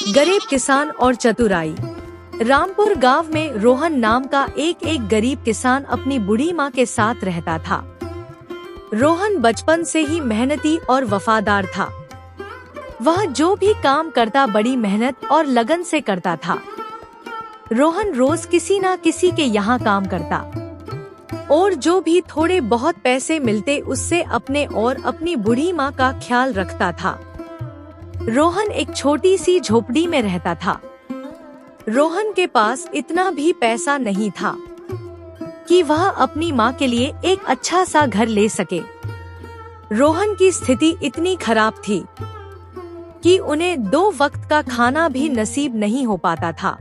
गरीब किसान और चतुराई। रामपुर गांव में रोहन नाम का एक गरीब किसान अपनी बूढ़ी माँ के साथ रहता था। रोहन बचपन से ही मेहनती और वफादार था। वह जो भी काम करता बड़ी मेहनत और लगन से करता था। रोहन रोज किसी न किसी के यहाँ काम करता और जो भी थोड़े बहुत पैसे मिलते उससे अपने और अपनी बूढ़ी माँ का ख्याल रखता था। रोहन एक छोटी सी झोपड़ी में रहता था। रोहन के पास इतना भी पैसा नहीं था कि वह अपनी माँ के लिए एक अच्छा सा घर ले सके। रोहन की स्थिति इतनी खराब थी कि उन्हें 2 वक्त का खाना भी नसीब नहीं हो पाता था।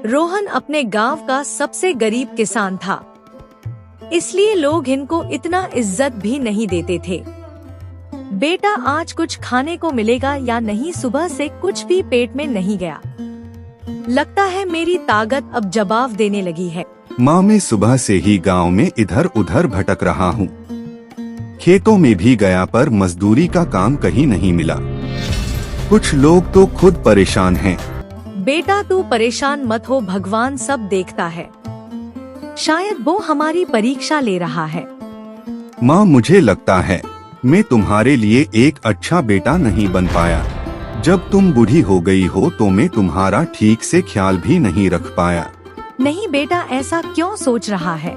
रोहन अपने गांव का सबसे गरीब किसान था, इसलिए लोग इनको इतना इज्जत भी नहीं देते थे। बेटा आज कुछ खाने को मिलेगा या नहीं, सुबह से कुछ भी पेट में नहीं गया। लगता है मेरी ताकत अब जवाब देने लगी है। माँ, मैं सुबह से ही गांव में इधर उधर भटक रहा हूँ। खेतों में भी गया पर मजदूरी का काम कहीं नहीं मिला। कुछ लोग तो खुद परेशान हैं। बेटा तू परेशान मत हो, भगवान सब देखता है। शायद वो हमारी परीक्षा ले रहा है। माँ, मुझे लगता है मैं तुम्हारे लिए एक अच्छा बेटा नहीं बन पाया। जब तुम बूढ़ी हो गई हो तो मैं तुम्हारा ठीक से ख्याल भी नहीं रख पाया। नहीं बेटा, ऐसा क्यों सोच रहा है?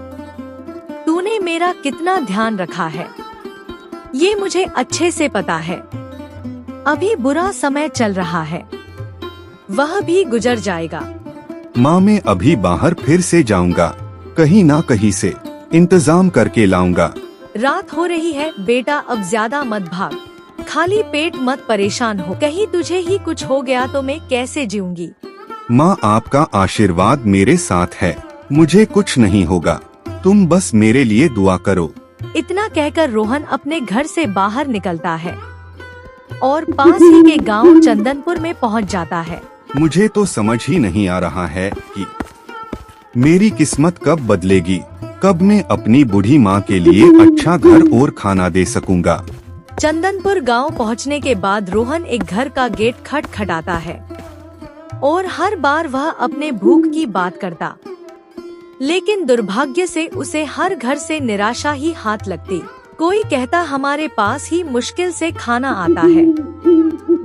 तूने मेरा कितना ध्यान रखा है, ये मुझे अच्छे से पता है। अभी बुरा समय चल रहा है, वह भी गुजर जाएगा। माँ, मैं अभी बाहर फिर से जाऊंगा, कहीं ना कहीं से इंतजाम करके लाऊंगा। रात हो रही है बेटा, अब ज्यादा मत भाग। खाली पेट मत परेशान हो, कहीं तुझे ही कुछ हो गया तो मैं कैसे जीऊंगी। माँ, आपका आशीर्वाद मेरे साथ है, मुझे कुछ नहीं होगा। तुम बस मेरे लिए दुआ करो। इतना कहकर रोहन अपने घर से बाहर निकलता है और पास ही के गांव चंदनपुर में पहुंच जाता है। मुझे तो समझ ही नहीं आ रहा है कि मेरी किस्मत कब बदलेगी, कब मैं अपनी बूढ़ी माँ के लिए अच्छा घर और खाना दे सकूंगा। चंदनपुर गांव पहुंचने के बाद रोहन एक घर का गेट खटखटाता है और हर बार वह अपने भूख की बात करता, लेकिन दुर्भाग्य से उसे हर घर से निराशा ही हाथ लगती। कोई कहता हमारे पास ही मुश्किल से खाना आता है,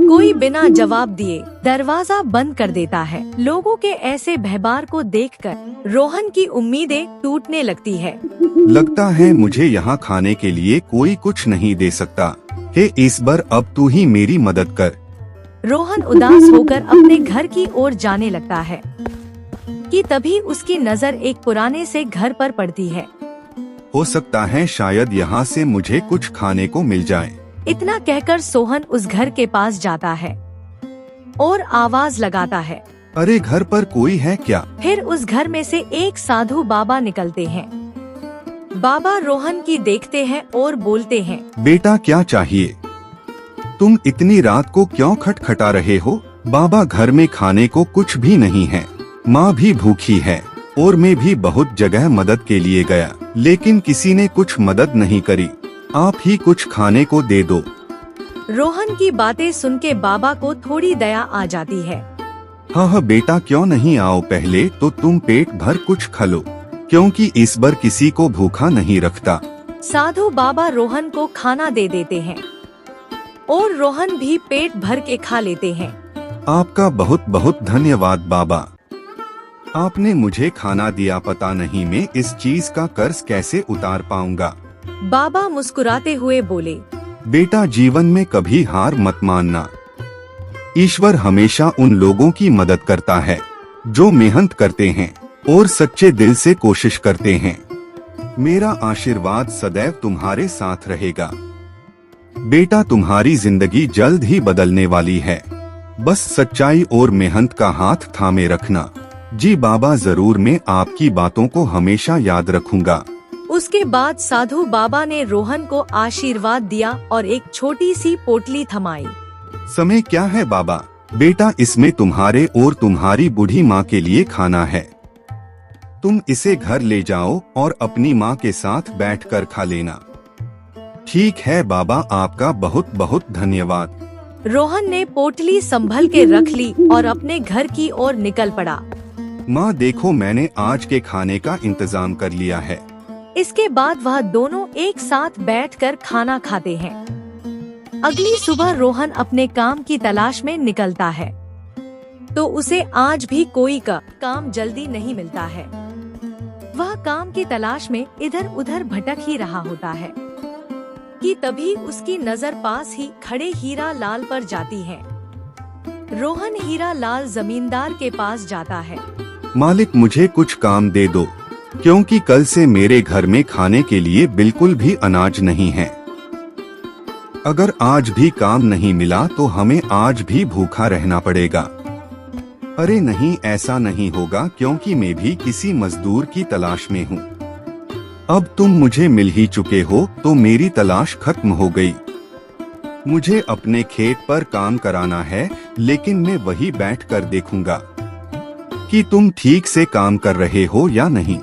कोई बिना जवाब दिए दरवाजा बंद कर देता है। लोगों के ऐसे व्यवहार को देखकर रोहन की उम्मीदें टूटने लगती है। लगता है मुझे यहाँ खाने के लिए कोई कुछ नहीं दे सकता। हे ईश्वर, अब तू ही मेरी मदद कर। रोहन उदास होकर अपने घर की ओर जाने लगता है कि तभी उसकी नजर एक पुराने से घर पर पड़ती है। हो सकता है शायद यहाँ से मुझे कुछ खाने को मिल जाए। इतना कहकर सोहन उस घर के पास जाता है और आवाज लगाता है, अरे घर पर कोई है क्या? फिर उस घर में से एक साधु बाबा निकलते हैं। बाबा रोहन की देखते हैं और बोलते हैं, बेटा क्या चाहिए? तुम इतनी रात को क्यों खटखटा रहे हो? बाबा, घर में खाने को कुछ भी नहीं है, माँ भी भूखी है और मैं भी बहुत जगह मदद के लिए गया, लेकिन किसी ने कुछ मदद नहीं करी। आप ही कुछ खाने को दे दो। रोहन की बातें सुन के बाबा को थोड़ी दया आ जाती है। हाँ बेटा, क्यों नहीं आओ, पहले तो तुम पेट भर कुछ खा लो, क्योंकि ईश्वर किसी को भूखा नहीं रखता। साधु बाबा रोहन को खाना दे देते हैं और रोहन भी पेट भर के खा लेते हैं। आपका बहुत बहुत धन्यवाद बाबा, आपने मुझे खाना दिया। पता नहीं मैं इस चीज का कर्ज कैसे उतार पाऊंगा। बाबा मुस्कुराते हुए बोले, बेटा जीवन में कभी हार मत मानना। ईश्वर हमेशा उन लोगों की मदद करता है जो मेहनत करते हैं और सच्चे दिल से कोशिश करते हैं। मेरा आशीर्वाद सदैव तुम्हारे साथ रहेगा। बेटा, तुम्हारी जिंदगी जल्द ही बदलने वाली है, बस सच्चाई और मेहनत का हाथ थामे रखना। जी बाबा, जरूर, मैं आपकी बातों को हमेशा याद रखूंगा। उसके बाद साधु बाबा ने रोहन को आशीर्वाद दिया और एक छोटी सी पोटली थमाई। समय क्या है बाबा? बेटा, इसमें तुम्हारे और तुम्हारी बूढ़ी माँ के लिए खाना है। तुम इसे घर ले जाओ और अपनी माँ के साथ बैठकर खा लेना। ठीक है बाबा, आपका बहुत बहुत धन्यवाद। रोहन ने पोटली संभल के रख ली और अपने घर की ओर निकल पड़ा। माँ देखो, मैंने आज के खाने का इंतजाम कर लिया है। इसके बाद वह दोनों एक साथ बैठकर खाना खाते हैं। अगली सुबह रोहन अपने काम की तलाश में निकलता है, तो उसे आज भी कोई काम जल्दी नहीं मिलता है। वह काम की तलाश में इधर उधर भटक ही रहा होता है कि तभी उसकी नजर पास ही खड़े हीरा लाल पर जाती है। रोहन हीरा लाल जमींदार के पास जाता है। मालिक, मुझे कुछ काम दे दो, क्योंकि कल से मेरे घर में खाने के लिए बिल्कुल भी अनाज नहीं है। अगर आज भी काम नहीं मिला तो हमें आज भी भूखा रहना पड़ेगा। अरे नहीं, ऐसा नहीं होगा, क्योंकि मैं भी किसी मजदूर की तलाश में हूँ। अब तुम मुझे मिल ही चुके हो तो मेरी तलाश खत्म हो गई। मुझे अपने खेत पर काम कराना है, लेकिन मैं वही बैठकर देखूंगा कि तुम ठीक से काम कर रहे हो या नहीं।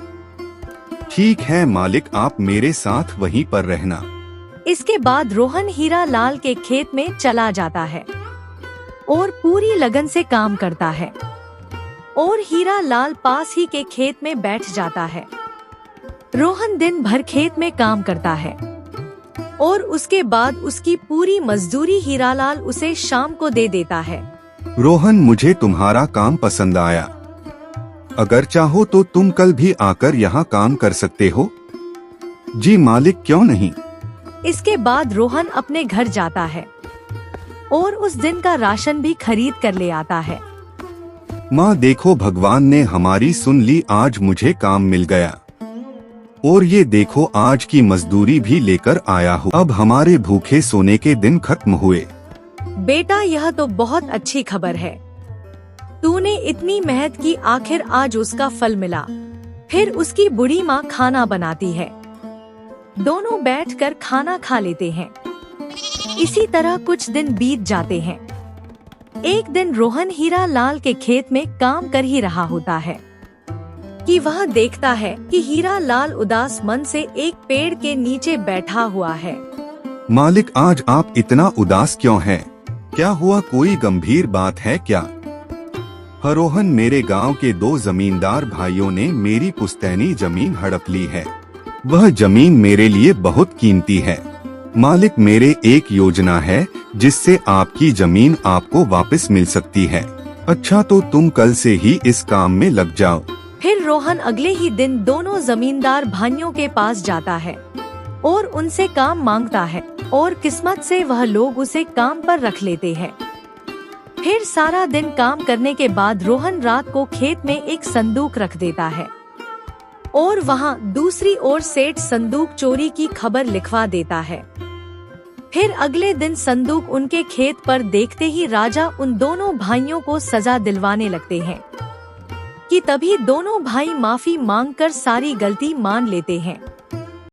ठीक है मालिक, आप मेरे साथ वहीं पर रहना। इसके बाद रोहन हीरा लाल के खेत में चला जाता है और पूरी लगन से काम करता है और हीरा लाल पास ही के खेत में बैठ जाता है। रोहन दिन भर खेत में काम करता है और उसके बाद उसकी पूरी मजदूरी हीरा लाल उसे शाम को दे देता है। रोहन, मुझे तुम्हारा काम पसंद आया। अगर चाहो तो तुम कल भी आकर यहाँ काम कर सकते हो। जी मालिक, क्यों नहीं। इसके बाद रोहन अपने घर जाता है और उस दिन का राशन भी खरीद कर ले आता है। माँ देखो, भगवान ने हमारी सुन ली, आज मुझे काम मिल गया। और ये देखो, आज की मजदूरी भी लेकर आया हूँ। अब हमारे भूखे सोने के दिन खत्म हुए। बेटा, यह तो बहुत अच्छी खबर है। तूने इतनी मेहनत की, आखिर आज उसका फल मिला। फिर उसकी बूढ़ी माँ खाना बनाती है। दोनों बैठकर खाना खा लेते हैं। इसी तरह कुछ दिन बीत जाते हैं। एक दिन रोहन हीरा लाल के खेत में काम कर ही रहा होता है कि वह देखता है कि हीरा लाल उदास मन से एक पेड़ के नीचे बैठा हुआ है। मालिक, आज आप इतना उदास क्यों हैं? क्या हुआ, कोई गंभीर बात है क्या? रोहन, मेरे गांव के 2 जमींदार भाइयों ने मेरी पुश्तैनी जमीन हड़प ली है। वह जमीन मेरे लिए बहुत कीमती है। मालिक, मेरे एक योजना है जिससे आपकी जमीन आपको वापस मिल सकती है। अच्छा, तो तुम कल से ही इस काम में लग जाओ। फिर रोहन अगले ही दिन दोनों जमींदार भाइयों के पास जाता है और उनसे काम मांगता है और किस्मत से वह लोग उसे काम पर रख लेते हैं। फिर सारा दिन काम करने के बाद रोहन रात को खेत में एक संदूक रख देता है और वहाँ दूसरी ओर सेठ संदूक चोरी की खबर लिखवा देता है। फिर अगले दिन संदूक उनके खेत पर देखते ही राजा उन दोनों भाइयों को सजा दिलवाने लगते हैं कि तभी दोनों भाई माफी मांगकर सारी गलती मान लेते हैं।